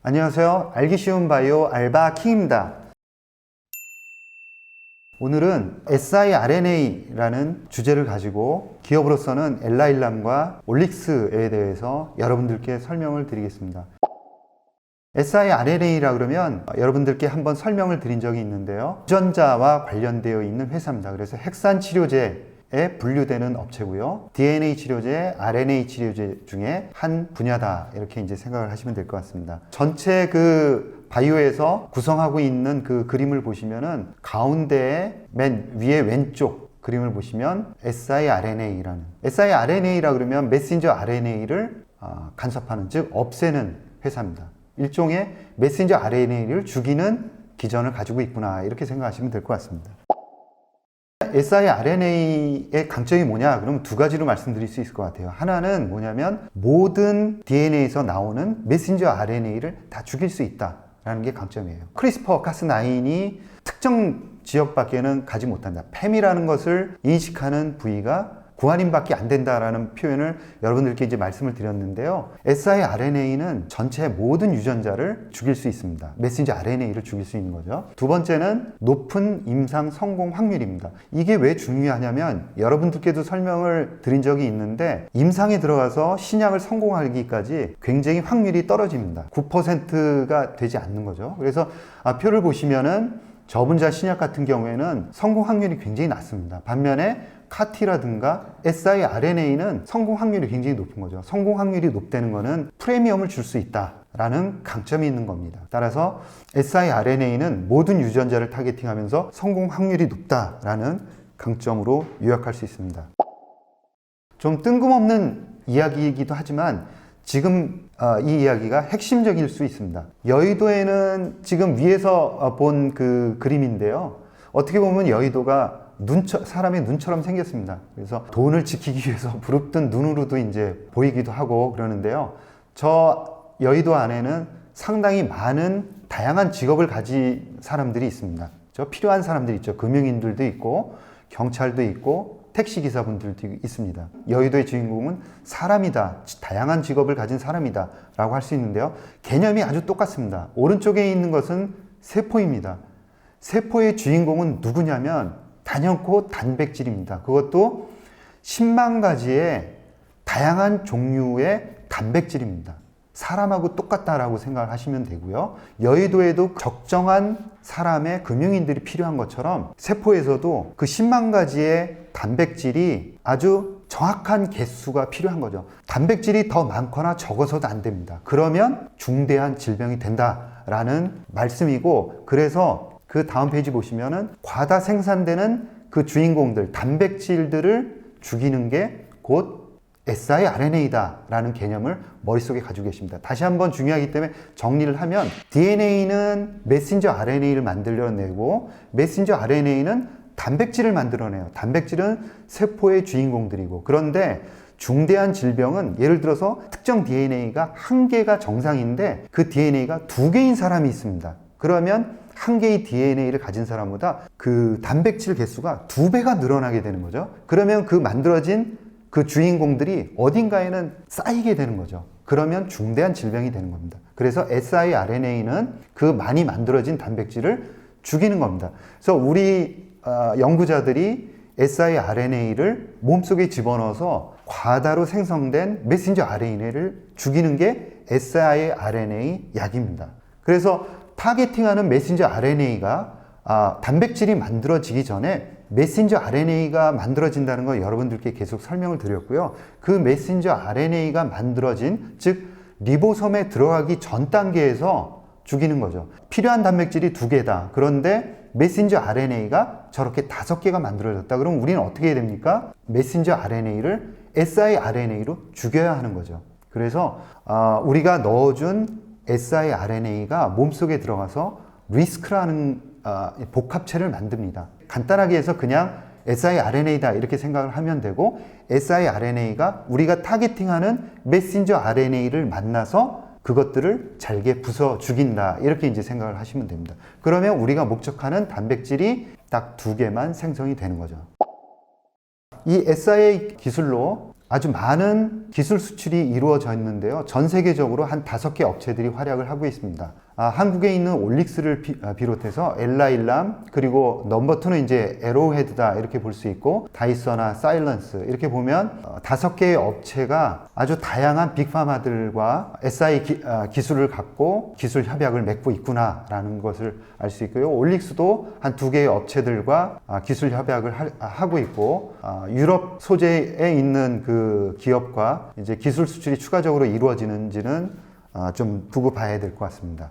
안녕하세요. 알기 쉬운 바이오 알바킹입니다. 오늘은 siRNA라는 주제를 가지고 기업으로서는 엘라일람과 올릭스에 대해서 여러분들께 설명을 드리겠습니다. siRNA라 그러면 여러분들께 한번 설명을 드린 적이 있는데요. 유전자와 관련되어 있는 회사입니다. 그래서 핵산 치료제에 분류되는 업체고요. DNA 치료제, RNA 치료제 중에 한 분야다. 이렇게 이제 생각을 하시면 될 것 같습니다. 전체 그 바이오에서 구성하고 있는 그 그림을 보시면은 가운데에 맨 위에 왼쪽 그림을 보시면 siRNA라 그러면 메신저 RNA를 간섭하는, 즉 없애는 회사입니다. 일종의 메신저 RNA를 죽이는 기전을 가지고 있구나, 이렇게 생각하시면 될 것 같습니다. siRNA의 강점이 뭐냐? 그럼 두 가지로 말씀드릴 수 있을 것 같아요. 하나는 뭐냐면 모든 DNA에서 나오는 메신저 RNA를 다 죽일 수 있다라는 게 강점이에요. 크리스퍼 카스9이 특정 지역밖에는 가지 못한다. 팸이라는 것을 인식하는 부위가 구한인밖에 안 된다라는 표현을 여러분들께 이제 말씀을 드렸는데요. siRNA는 전체 모든 유전자를 죽일 수 있습니다. 메신저 RNA를 죽일 수 있는 거죠. 두 번째는 높은 임상 성공 확률입니다. 이게 왜 중요하냐면 여러분들께도 설명을 드린 적이 있는데 임상에 들어가서 신약을 성공하기까지 굉장히 확률이 떨어집니다. 9%가 되지 않는 거죠. 그래서 표를 보시면은 저분자 신약 같은 경우에는 성공 확률이 굉장히 낮습니다. 반면에 카티라든가 siRNA는 성공 확률이 굉장히 높은 거죠. 성공 확률이 높다는 거는 프리미엄을 줄 수 있다라는 강점이 있는 겁니다. 따라서 siRNA는 모든 유전자를 타겟팅하면서 성공 확률이 높다라는 강점으로 요약할 수 있습니다. 좀 뜬금없는 이야기이기도 하지만 지금 이 이야기가 핵심적일 수 있습니다. 여의도에는 지금 위에서 본 그 그림인데요. 어떻게 보면 여의도가 사람의 눈처럼 생겼습니다. 그래서 돈을 지키기 위해서 부릅뜬 눈으로도 이제 보이기도 하고 그러는데요. 저 여의도 안에는 상당히 많은 다양한 직업을 가진 사람들이 있습니다. 저 필요한 사람들이 있죠. 금융인들도 있고 경찰도 있고 택시기사분들도 있습니다. 여의도의 주인공은 사람이다. 다양한 직업을 가진 사람이다 라고 할 수 있는데요. 개념이 아주 똑같습니다. 오른쪽에 있는 것은 세포입니다. 세포의 주인공은 누구냐면 단연코 단백질입니다. 그것도 10만 가지의 다양한 종류의 단백질입니다. 사람하고 똑같다라고 생각을 하시면 되고요. 여의도에도 적정한 사람의 금융인들이 필요한 것처럼 세포에서도 그 10만 가지의 단백질이 아주 정확한 개수가 필요한 거죠. 단백질이 더 많거나 적어서도 안 됩니다. 그러면 중대한 질병이 된다라는 말씀이고, 그래서 그 다음 페이지 보시면은 과다 생산되는 그 주인공들, 단백질들을 죽이는 게 곧 siRNA다 라는 개념을 머릿속에 가지고 계십니다. 다시 한번 중요하기 때문에 정리를 하면 DNA는 메신저 RNA를 만들어내고 메신저 RNA는 단백질을 만들어내요. 단백질은 세포의 주인공들이고, 그런데 중대한 질병은 예를 들어서 특정 DNA가 한 개가 정상인데 그 DNA가 두 개인 사람이 있습니다. 그러면 한 개의 DNA를 가진 사람보다 그 단백질 개수가 2배가 늘어나게 되는 거죠. 그러면 그 만들어진 그 주인공들이 어딘가에는 쌓이게 되는 거죠. 그러면 중대한 질병이 되는 겁니다. 그래서 siRNA는 그 많이 만들어진 단백질을 죽이는 겁니다. 그래서 우리 연구자들이 siRNA를 몸속에 집어넣어서 과다로 생성된 메신저 RNA를 죽이는 게 siRNA 약입니다. 그래서 타겟팅하는 메신저 RNA가 단백질이 만들어지기 전에 메신저 RNA가 만들어진다는 거 여러분들께 계속 설명을 드렸고요. 그 메신저 RNA가 만들어진, 즉 리보솜에 들어가기 전 단계에서 죽이는 거죠. 필요한 단백질이 2개다. 그런데 메신저 RNA가 저렇게 5개가 만들어졌다. 그럼 우리는 어떻게 해야 됩니까? 메신저 RNA를 siRNA로 죽여야 하는 거죠. 그래서 우리가 넣어준 siRNA가 몸속에 들어가서 리스크라는 복합체를 만듭니다. 간단하게 해서 그냥 siRNA다 이렇게 생각을 하면 되고, siRNA가 우리가 타겟팅하는 메신저 RNA를 만나서 그것들을 잘게 부숴 죽인다, 이렇게 이제 생각을 하시면 됩니다. 그러면 우리가 목적하는 단백질이 딱 2개만 생성이 되는 거죠. 이 siRNA 기술로 아주 많은 기술 수출이 이루어져 있는데요. 전 세계적으로 한 5개 업체들이 활약을 하고 있습니다. 한국에 있는 올릭스를 비롯해서 엘라일람, 그리고 넘버 2는 이제 에로우헤드다 이렇게 볼 수 있고, 다이서나 사일런스 이렇게 보면 5개의 업체가 아주 다양한 빅파마들과 SI 기술을 갖고 기술 협약을 맺고 있구나라는 것을 알 수 있고요. 올릭스도 한 2개의 업체들과 기술 협약을 하고 있고, 유럽 소재에 있는 그 기업과 이제 기술 수출이 추가적으로 이루어지는지는 좀 두고 봐야 될 것 같습니다.